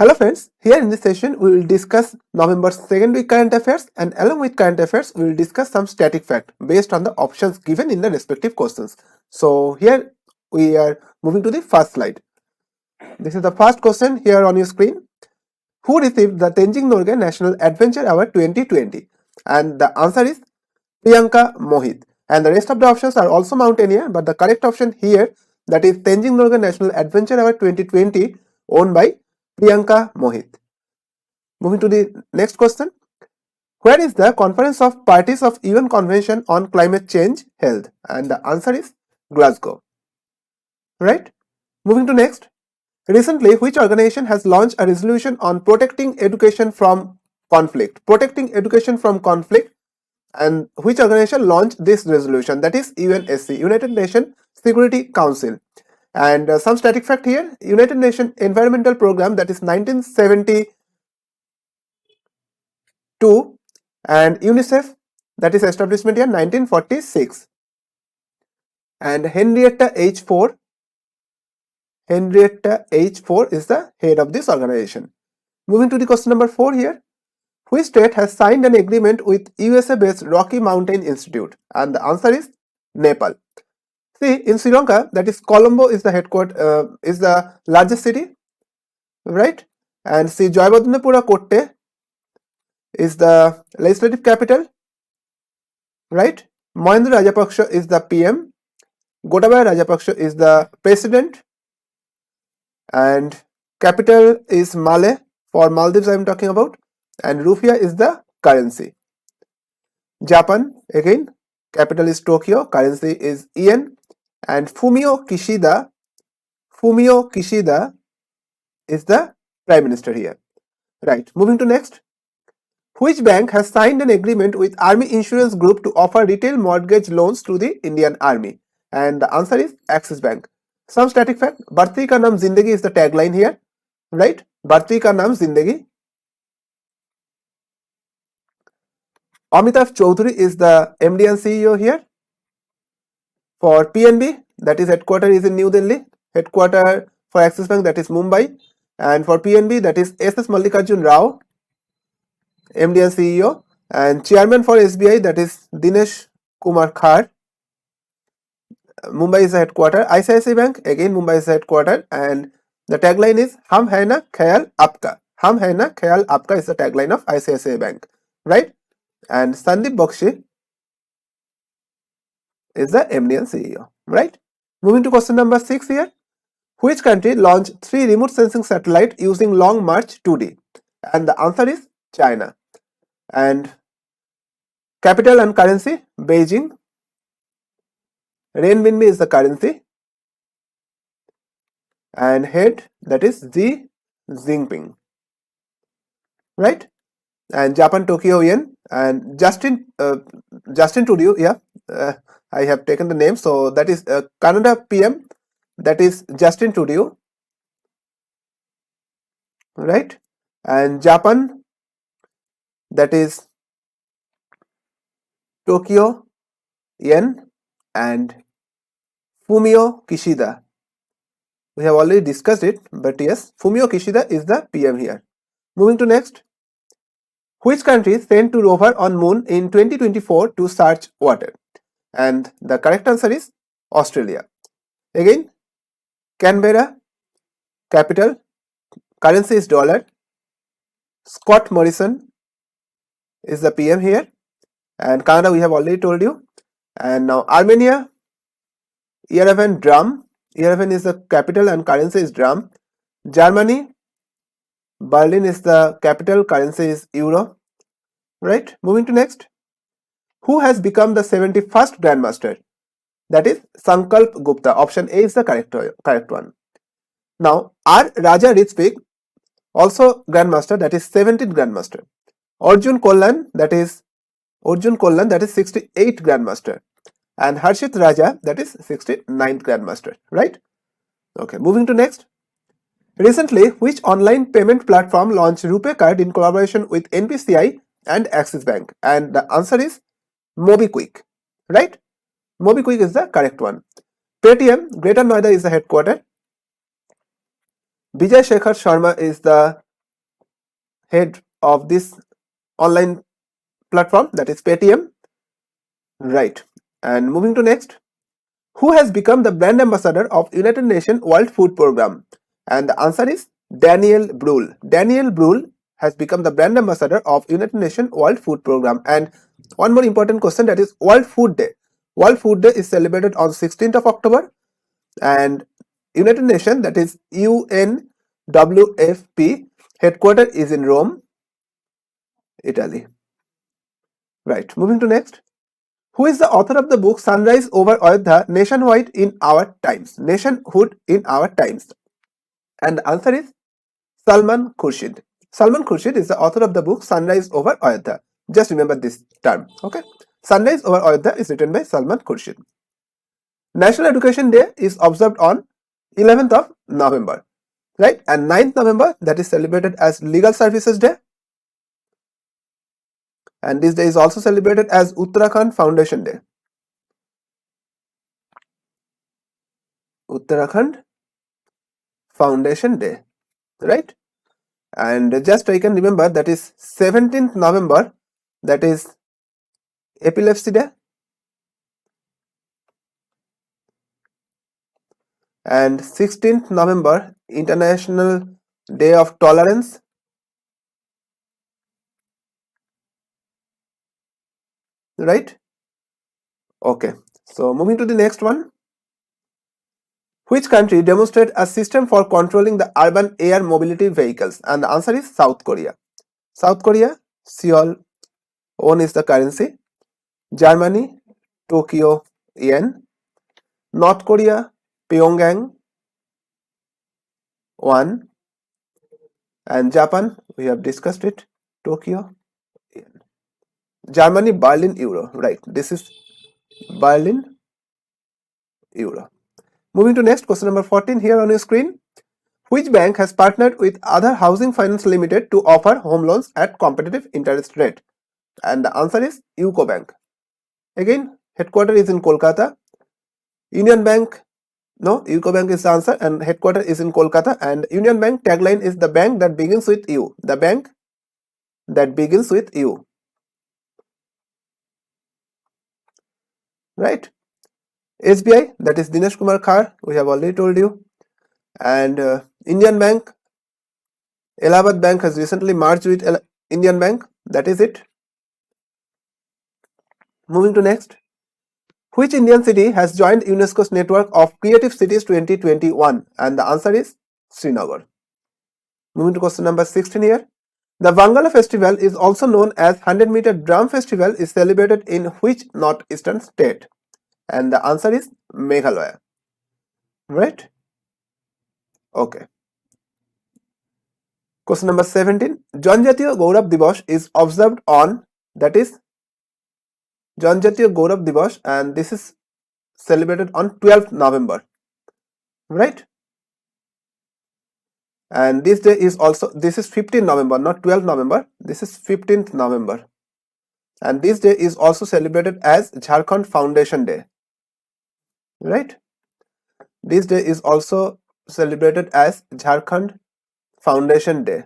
Hello friends, here in this session we will discuss November's second week current affairs, and along with current affairs we will discuss some static fact based on the options given in the respective questions. So here we are moving to the first slide. This is the first question here on your screen. Who received the Tenzing Norgay National Adventure Award 2020? And the answer is Priyanka Mohit. And the rest of the options are also mountaineer, but the correct option here, that is Tenzing Norgay National Adventure Award 2020, owned by Priyanka Mohit. Moving to the next question. Where is the Conference of Parties of UN Convention on Climate Change held? And the answer is Glasgow. Right? Moving to next. Recently, which organization has launched a resolution on protecting education from conflict? Protecting education from conflict. And which organization launched this resolution? That is UNSC, United Nations Security Council. And some static fact here, United Nations Environmental Program, that is 1972, and UNICEF, that is establishment year 1946. And Henrietta H. Ford is the head of this organization. Moving to the question number 4 here. Which state has signed an agreement with USA-based Rocky Mountain Institute? And the answer is Nepal. See, in Sri Lanka, that is Colombo is the headquarters, is the largest city, right? And see, Jayawardenepura Kotte is the legislative capital, right? Mahendra Rajapaksa is the PM. Gotabaya Rajapaksa is the president. And capital is Male. For Maldives I am talking about. And Rupiah is the currency. Japan, again, capital is Tokyo, currency is yen. And Fumio Kishida is the prime minister here. Right, moving to next. Which bank has signed an agreement with Army Insurance Group to offer retail mortgage loans to the Indian Army? And the answer is Axis Bank. Some static fact, Bharti Ka Naam Zindagi is the tagline here, right? Bharti Ka Naam Zindagi. Amitav Chaudhary is the MD and CEO here. For PNB, that is headquarter is in New Delhi. Headquarter for Axis Bank, that is Mumbai. And for PNB, that is SS Mallikarjun Rao, MD and CEO. And chairman for SBI, that is Dinesh Kumar Khar. Mumbai is the headquarter. ICICI Bank, again Mumbai is the headquarter. And the tagline is Hum Hai Na Khayal Aapka. Hum Hai Na Khayal Aapka is the tagline of ICICI Bank, right? And Sandeep Bakshi is the MD and CEO, right? Moving to question number 6 here. Which country launched 3 remote sensing satellites using Long March 2D? And the answer is China. And capital and currency, Beijing. Renminbi is the currency. And head, that is Xi Jinping, right? And Japan Tokyo yen. And Justin Trudeau, yeah, I have taken the name. So that is Canada PM, that is Justin Trudeau, right? And Japan, that is Tokyo yen. And Fumio Kishida, we have already discussed it, but yes, Fumio Kishida is the PM here. Moving to next. Which country sent to rover on moon in 2024 to search water? And the correct answer is Australia. Again, Canberra, capital, currency is dollar. Scott Morrison is the PM here. And Canada we have already told you. And now Armenia, Yerevan drum. Yerevan is the capital and currency is drum. Germany, Berlin is the capital, currency is euro, right? Moving to next. Who has become the 71st Grandmaster? That is Sankalp Gupta. Option A is the correct one. Now, R. Raja Ritspik, also Grandmaster, that is 17th Grandmaster. Arjun Kollan, that is 68th Grandmaster. And Harshit Raja, that is 69th Grandmaster, right? Okay, moving to next. Recently, which online payment platform launched RuPay card in collaboration with NPCI and Axis Bank? And the answer is MobiKwik, right? MobiKwik is the correct one. Paytm, Greater Noida is the headquarter. Vijay Shekhar Sharma is the head of this online platform, that is Paytm. Right. And moving to next, who has become the brand ambassador of United Nations World Food Program? And the answer is Daniel Brühl. Daniel Brühl has become the brand ambassador of United Nations World Food Program. And one more important question, that is World Food Day. World Food Day is celebrated on 16th of October, and United Nations, that is UNWFP, headquarters is in Rome, Italy. Right. Moving to next. Who is the author of the book Sunrise over Ayodhya, Nationhood in Our Times? Nationhood in Our Times. And the answer is Salman Khurshid. Salman Khurshid is the author of the book Sunrise over Ayodhya. Just remember this term. Okay. Sunrise over Ayodhya is written by Salman Khurshid. National Education Day is observed on 11th of November. Right. And 9th November, that is celebrated as Legal Services Day. And this day is also celebrated as Uttarakhand Foundation Day. Uttarakhand Foundation Day, right? And just I can remember, that is 17th November, that is Epilepsy Day. And 16th November, International Day of Tolerance. Right? Okay. So moving to the next one. Which country demonstrated a system for controlling the urban air mobility vehicles? And the answer is South Korea. South Korea, Seoul won is the currency. Germany, Tokyo yen. North Korea, Pyongyang won. And Japan, we have discussed it, Tokyo yen. Germany, Berlin euro. Right, this is Berlin euro. Moving to next, question number 14 here on your screen. Which bank has partnered with Aadhar Housing Finance Limited to offer home loans at competitive interest rate? And the answer is UCO Bank. Again, headquarters is in Kolkata. Union Bank, no, UCO Bank is the answer, and headquarters is in Kolkata. And Union Bank tagline is the bank that begins with U. The bank that begins with U. Right? SBI, that is Dinesh Kumar Khar, we have already told you. And Indian Bank, Allahabad Bank has recently merged with Indian Bank. That is it. Moving to next. Which Indian city has joined UNESCO's network of Creative Cities 2021? And the answer is Srinagar. Moving to question number 16 here. The Vangala festival is also known as 100-meter drum festival, is celebrated in which northeastern state? And the answer is Meghalaya. Right? Okay. Question number 17. Janjatiya Gaurav Diwas is observed on, that is Janjatiya Gaurav Diwas, and this is celebrated on 12th November. Right? And this day is also, this is 15th November, not 12th November. This is 15th November. And this day is also celebrated as Jharkhand Foundation Day. Right? This day is also celebrated as Jharkhand Foundation Day.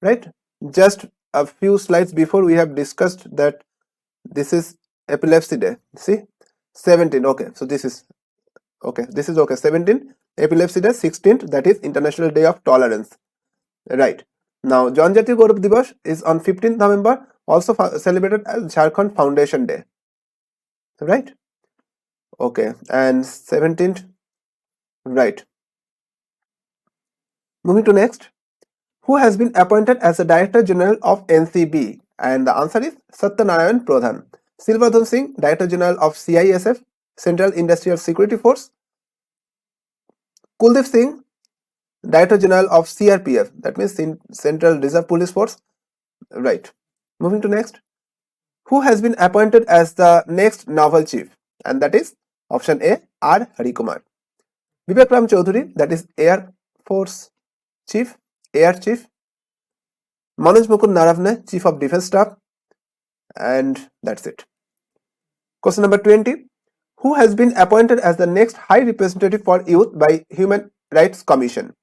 Right? Just a few slides before we have discussed that this is Epilepsy Day. See? 17. Okay. So this is okay. This is okay. 17. Epilepsy Day. 16th. That is International Day of Tolerance. Right. Now, Janjatiya Gaurav Diwas is on 15th November, also celebrated as Jharkhand Foundation Day. Right? Okay. And 17th. Right. Moving to next. Who has been appointed as the Director General of NCB? And the answer is Satyanarayan Pradhan. Silvardhan Singh, Director General of CISF, Central Industrial Security Force. Kuldeep Singh, Director General of CRPF, that means Central Reserve Police Force. Right. Moving to next. Who has been appointed as the next Naval Chief? And that is option A, R. Harikumar. Vivek Ram Chaudhary, that is Air Force Chief, Air Chief. Manoj Mukund Naravne, Chief of Defence Staff. And that's it. Question number 20. Who has been appointed as the next High Representative for Youth by Human Rights Commission?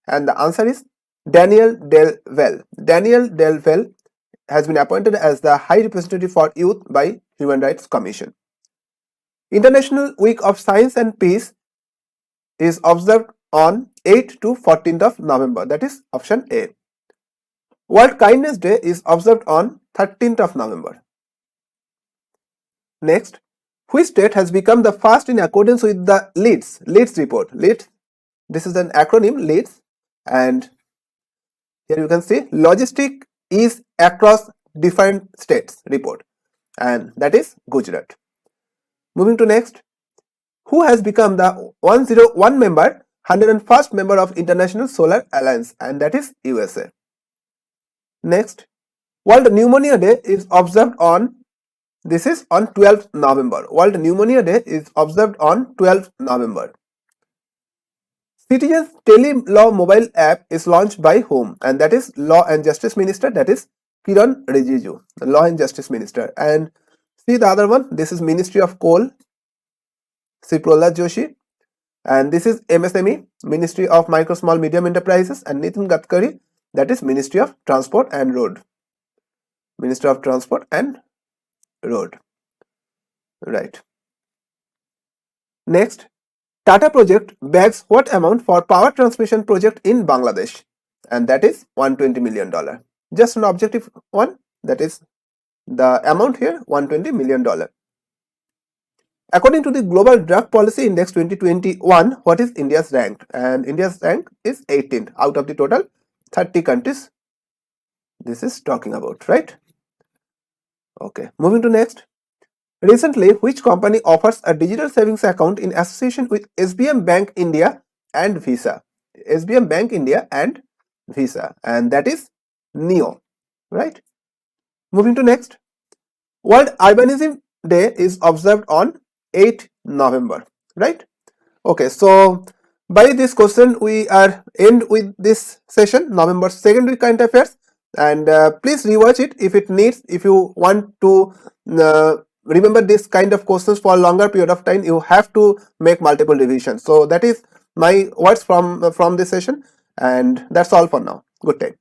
And the answer is Daniel Delvell. Daniel Delvell has been appointed as the High Representative for Youth by Human Rights Commission. International Week of Science and Peace is observed on 8th to 14th of November. That is option A. World Kindness Day is observed on 13th of November. Next, which state has become the first in accordance with the Leeds report? Leeds, this is an acronym, Leeds, and here you can see logistic is across different states report, and that is Gujarat. Moving to next, who has become the 101 member, 101st member of International Solar Alliance, and that is USA. Next, World Pneumonia Day is observed on, this is on 12th November. World Pneumonia Day is observed on 12th November. Citizens Tele-Law mobile app is launched by whom? And that is Law and Justice Minister, that is Kiran Rijiju, the Law and Justice Minister. And see the other one, this is Ministry of Coal, Sri Prahlad Joshi. And this is MSME, Ministry of Micro, Small, Medium Enterprises, and Nitin Gadkari, that is Ministry of Transport and Road. Ministry of Transport and Road. Right. Next, Tata Project bags what amount for power transmission project in Bangladesh? And that is $120 million. Just an objective one, that is the amount here, $120 million. According to the Global Drug Policy Index 2021, what is India's rank? And India's rank is 18th out of the total 30 countries this is talking about, right? Okay, moving to next. Recently, which company offers a digital savings account in association with SBM Bank India and Visa? SBM Bank India and Visa, and that is Neo, right? Moving to next. World Urbanism Day is observed on 8th November, right? Okay, so by this question we are end with this session, November 2nd week current affairs, and please rewatch it if it needs. If you want to remember this kind of questions for a longer period of time, you have to make multiple revisions. So that is my words from this session, and that's all for now. Good day.